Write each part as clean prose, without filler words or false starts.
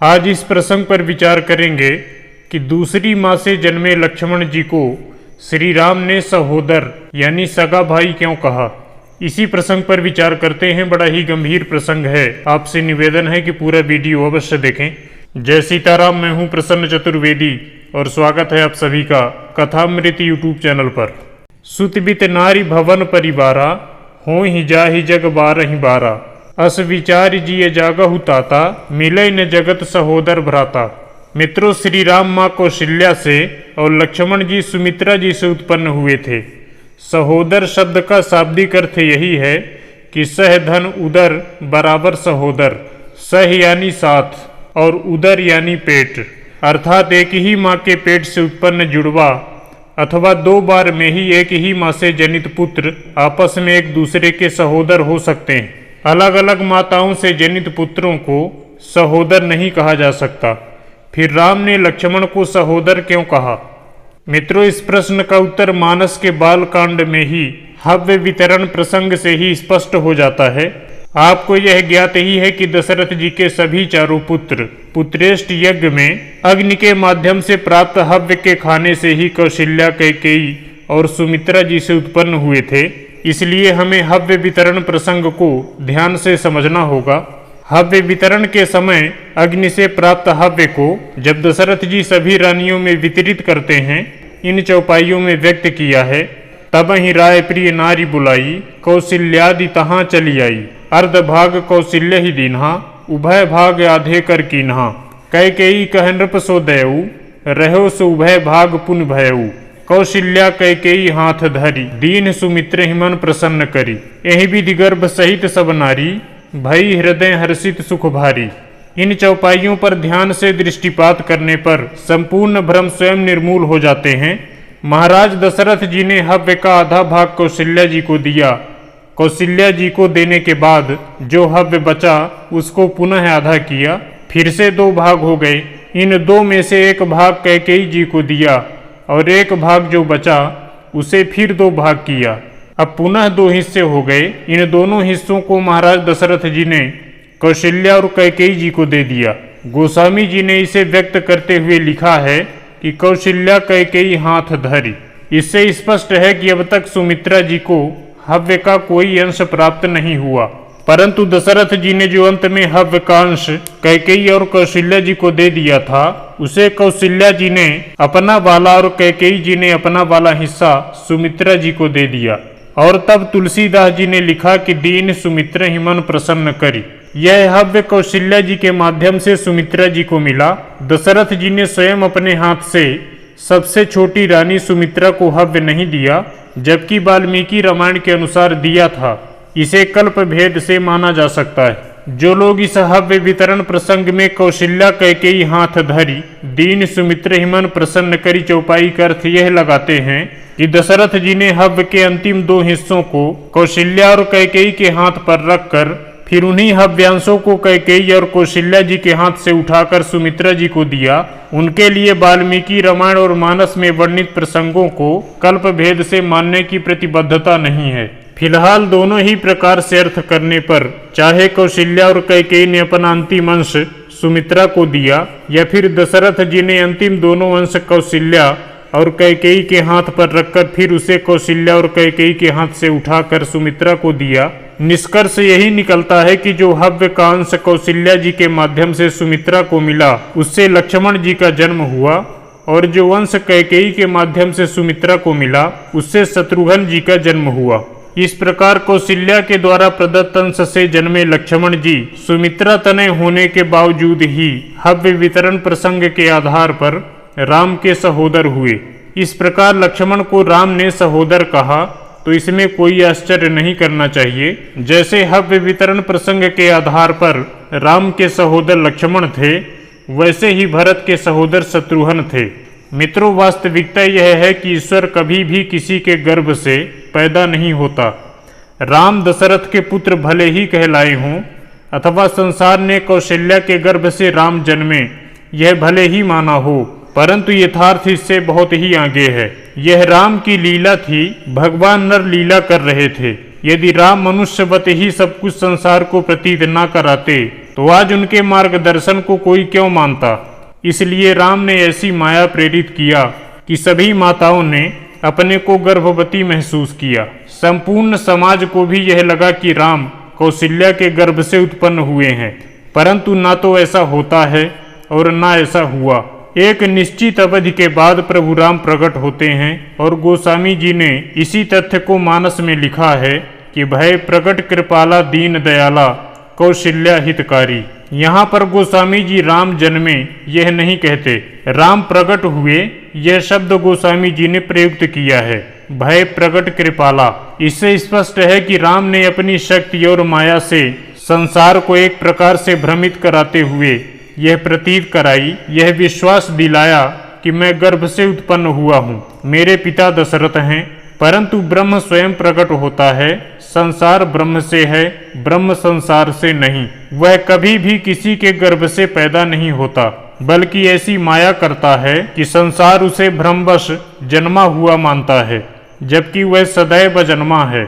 आज इस प्रसंग पर विचार करेंगे कि दूसरी माँ से जन्मे लक्ष्मण जी को श्री राम ने सहोदर यानी सगा भाई क्यों कहा। इसी प्रसंग पर विचार करते हैं। बड़ा ही गंभीर प्रसंग है। आपसे निवेदन है कि पूरा वीडियो अवश्य देखें। जय सीताराम। मैं हूं प्रसन्न चतुर्वेदी और स्वागत है आप सभी का कथामृत यूट्यूब चैनल पर। सुतबित नारी भवन परिवारा, हो ही जाहि जग बारहि बारा। अस विचार जिय जागहु ताता, मिलय न जगत सहोदर भ्राता। मित्रों, श्री राम माँ कौशल्या से और लक्ष्मण जी सुमित्रा जी से उत्पन्न हुए थे। सहोदर शब्द का शाब्दिक अर्थ यही है कि सह धन उदर बराबर सहोदर। सह यानी साथ और उदर यानी पेट, अर्थात एक ही माँ के पेट से उत्पन्न जुड़वा अथवा दो बार में ही एक ही माँ से जनित पुत्र आपस में एक दूसरे के सहोदर हो सकते हैं। अलग अलग माताओं से जनित पुत्रों को सहोदर नहीं कहा जा सकता। फिर राम ने लक्ष्मण को सहोदर क्यों कहा? मित्रों, इस प्रश्न का उत्तर मानस के बाल कांड में ही हव्य वितरण प्रसंग से ही स्पष्ट हो जाता है। आपको यह ज्ञात ही है कि दशरथ जी के सभी चारों पुत्र पुत्रेष्ट यज्ञ में अग्नि के माध्यम से प्राप्त हव्य के खाने से ही कौशल्या, कैकेयी और सुमित्रा जी से उत्पन्न हुए थे। इसलिए हमें हव्य वितरण प्रसंग को ध्यान से समझना होगा। हव्य वितरण के समय अग्नि से प्राप्त हव्य को जब दशरथ जी सभी रानियों में वितरित करते हैं, इन चौपाइयों में व्यक्त किया है। तब ही राय प्रिय नारी बुलाई, कौशल्यादि तहाँ चली आई। अर्ध भाग कौशल्य ही दीन्हा, उभय भाग आधे कर कीन्हा। कैकेयी कह नृप सो दयऊ, रहो सो उभय भाग पुन भयऊ। कौशल्या कैकेयी हाथ धरी, दीन सुमित्र हिमन प्रसन्न करी। यही विधि गर्भ सहित सब नारी, भई हृदय हर्षित सुख भारी। इन चौपाइयों पर ध्यान से दृष्टिपात करने पर संपूर्ण भ्रम स्वयं निर्मूल हो जाते हैं। महाराज दशरथ जी ने हव्य का आधा भाग कौशल्या जी को दिया। कौशल्या जी को देने के बाद जो हव्य बचा उसको पुनः आधा किया, फिर से दो भाग हो गए। इन दो में से एक भाग कैकेयी जी को दिया और एक भाग जो बचा उसे फिर दो भाग किया। अब पुनः दो हिस्से हो गए। इन दोनों हिस्सों को महाराज दशरथ जी ने कौशल्या और कैकेयी जी को दे दिया। गोस्वामी जी ने इसे व्यक्त करते हुए लिखा है कि कौशल्या कैकेयी हाथ धरी। इससे स्पष्ट है कि अब तक सुमित्रा जी को हव्य का कोई अंश प्राप्त नहीं हुआ, परंतु दशरथ जी ने जो अंत में हव्य का अंश कैकेयी और कौशल्या जी को दे दिया था, उसे कौशल्या जी ने अपना वाला और कैकेयी जी ने अपना वाला हिस्सा सुमित्रा जी को दे दिया। और तब तुलसीदास जी ने लिखा कि दीन सुमित्र हिमन प्रसन्न करी। यह हव्य कौशल्या जी के माध्यम से सुमित्रा जी को मिला। दशरथ जी ने स्वयं अपने हाथ से सबसे छोटी रानी सुमित्रा को हव्य नहीं दिया, जबकि वाल्मीकि रामायण के अनुसार दिया था। इसे कल्प भेद से माना जा सकता है। जो लोग इस हव्य वितरण प्रसंग में कौशल्या कैकेयी हाथ धरी, दीन सुमित्र हिमन प्रसन्न करी चौपाई का अर्थ यह लगाते हैं कि दशरथ जी ने हव्य के अंतिम दो हिस्सों को कौशल्या और कैकेयी के हाथ पर रखकर फिर उन्हीं हव्यांशों को कैकेयी और कौशल्या जी के हाथ से उठाकर सुमित्रा जी को दिया। उनके लिए वाल्मीकि रामायण और मानस में वर्णित प्रसंगों को कल्प भेद से मानने की प्रतिबद्धता नहीं है। फिलहाल दोनों ही प्रकार से अर्थ करने पर चाहे कौशल्या और कैकेयी ने अपना अंतिम अंश सुमित्रा को दिया या फिर दशरथ जी ने अंतिम दोनों अंश कौशल्या और कैकेयी के हाथ पर रखकर फिर उसे कौशल्या और कैकेयी के हाथ से उठाकर सुमित्रा को दिया, निष्कर्ष यही निकलता है कि जो हव्य का अंश कौशल्या जी के माध्यम से सुमित्रा को मिला, उससे लक्ष्मण जी का जन्म हुआ, और जो अंश कैकेयी के माध्यम से सुमित्रा को मिला, उससे शत्रुघ्न जी का जन्म हुआ। इस प्रकार कौशल्या के द्वारा प्रदत्त अंश से जन्मे लक्ष्मण जी सुमित्रा तनय होने के बावजूद ही हव्य वितरण प्रसंग के आधार पर राम के सहोदर हुए। इस प्रकार लक्ष्मण को राम ने सहोदर कहा तो इसमें कोई आश्चर्य नहीं करना चाहिए। जैसे हव्य वितरण प्रसंग के आधार पर राम के सहोदर लक्ष्मण थे, वैसे ही भरत के सहोदर शत्रुघ्न थे। मित्रों, वास्तविकता यह है कि ईश्वर कभी भी किसी के गर्भ से पैदा नहीं होता। राम दशरथ के पुत्र भले ही कहलाए हों अथवा संसार ने कौशल्या के गर्भ से राम जन्मे, यह भले ही माना हो, परंतु यथार्थ इससे बहुत ही आगे है। यह राम की लीला थी। भगवान नर लीला कर रहे थे। यदि राम मनुष्यवत ही सब कुछ संसार को प्रतीत न कराते तो आज उनके मार्गदर्शन को कोई क्यों मानता। इसलिए राम ने ऐसी माया प्रेरित किया कि सभी माताओं ने अपने को गर्भवती महसूस किया। संपूर्ण समाज को भी यह लगा कि राम कौशल्या के गर्भ से उत्पन्न हुए हैं, परंतु ना तो ऐसा होता है और ना ऐसा हुआ। एक निश्चित अवधि के बाद प्रभु राम प्रकट होते हैं और गोस्वामी जी ने इसी तथ्य को मानस में लिखा है कि भय प्रकट कृपाला दीन दयाला कौशल्या हितकारी। यहाँ पर गोस्वामी जी राम जन्मे यह नहीं कहते, राम प्रकट हुए यह शब्द गोस्वामी जी ने प्रयुक्त किया है। भय प्रकट कृपाला, इससे स्पष्ट है कि राम ने अपनी शक्ति और माया से संसार को एक प्रकार से भ्रमित कराते हुए यह प्रतीत कराई, यह विश्वास दिलाया कि मैं गर्भ से उत्पन्न हुआ हूँ, मेरे पिता दशरथ हैं, परंतु ब्रह्म स्वयं प्रकट होता है। संसार ब्रह्म से है, ब्रह्म संसार से नहीं। वह कभी भी किसी के गर्भ से पैदा नहीं होता, बल्कि ऐसी माया करता है कि संसार उसे भ्रमवश जन्मा हुआ मानता है, जबकि वह सदैव जन्मा है।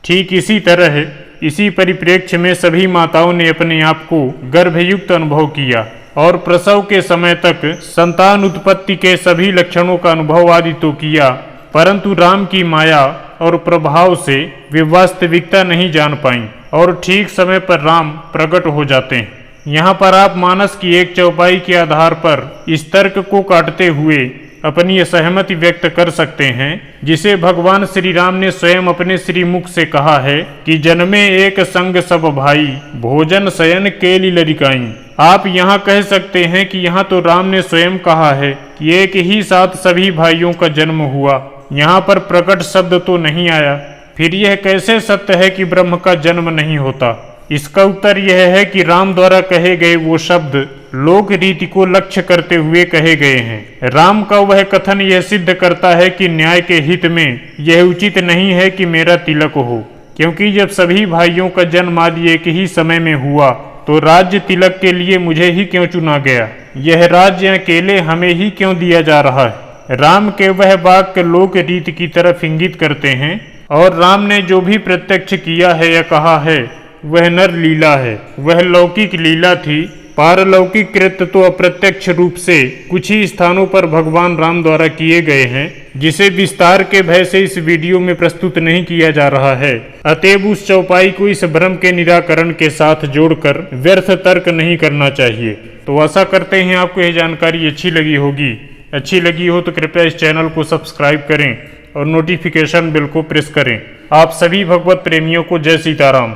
ठीक इसी तरह इसी परिप्रेक्ष्य में सभी माताओं ने अपने आप को गर्भयुक्त अनुभव किया और प्रसव के समय तक संतान उत्पत्ति के सभी लक्षणों का अनुभव आदि तो किया, परंतु राम की माया और प्रभाव से वे वास्तविकता नहीं जान पाई और ठीक समय पर राम प्रकट हो जाते हैं। यहाँ पर आप मानस की एक चौपाई के आधार पर इस तर्क को काटते हुए अपनी असहमति व्यक्त कर सकते हैं, जिसे भगवान श्री राम ने स्वयं अपने श्रीमुख से कहा है कि जन्मे एक संग सब भाई, भोजन शयन केली लरिकाई। आप यहाँ कह सकते हैं कि यहाँ तो राम ने स्वयं कहा है कि एक ही साथ सभी भाइयों का जन्म हुआ, यहाँ पर प्रकट शब्द तो नहीं आया। फिर यह कैसे सत्य है कि ब्रह्म का जन्म नहीं होता? इसका उत्तर यह है कि राम द्वारा कहे गए वो शब्द लोक रीति को लक्ष्य करते हुए कहे गए हैं। राम का वह कथन यह सिद्ध करता है कि न्याय के हित में यह उचित नहीं है कि मेरा तिलक हो, क्योंकि जब सभी भाइयों का जन्म आदि एक ही समय में हुआ तो राज्य तिलक के लिए मुझे ही क्यों चुना गया? यह राज्य अकेले हमें ही क्यों दिया जा रहा है? राम के वह वाक्य लोक रीति की तरफ इंगित करते हैं और राम ने जो भी प्रत्यक्ष किया है या कहा है वह नर लीला है, वह लौकिक लीला थी। पारलौकिक कृत्य तो अप्रत्यक्ष रूप से कुछ ही स्थानों पर भगवान राम द्वारा किए गए हैं, जिसे विस्तार के भय से इस वीडियो में प्रस्तुत नहीं किया जा रहा है। अतएव उस चौपाई को इस भ्रम के निराकरण के साथ जोड़कर व्यर्थ तर्क नहीं करना चाहिए। तो आशा करते हैं आपको यह जानकारी अच्छी लगी होगी। अच्छी लगी हो तो कृपया इस चैनल को सब्सक्राइब करें और नोटिफिकेशन बेल को प्रेस करें। आप सभी भगवत प्रेमियों को जय सीताराम।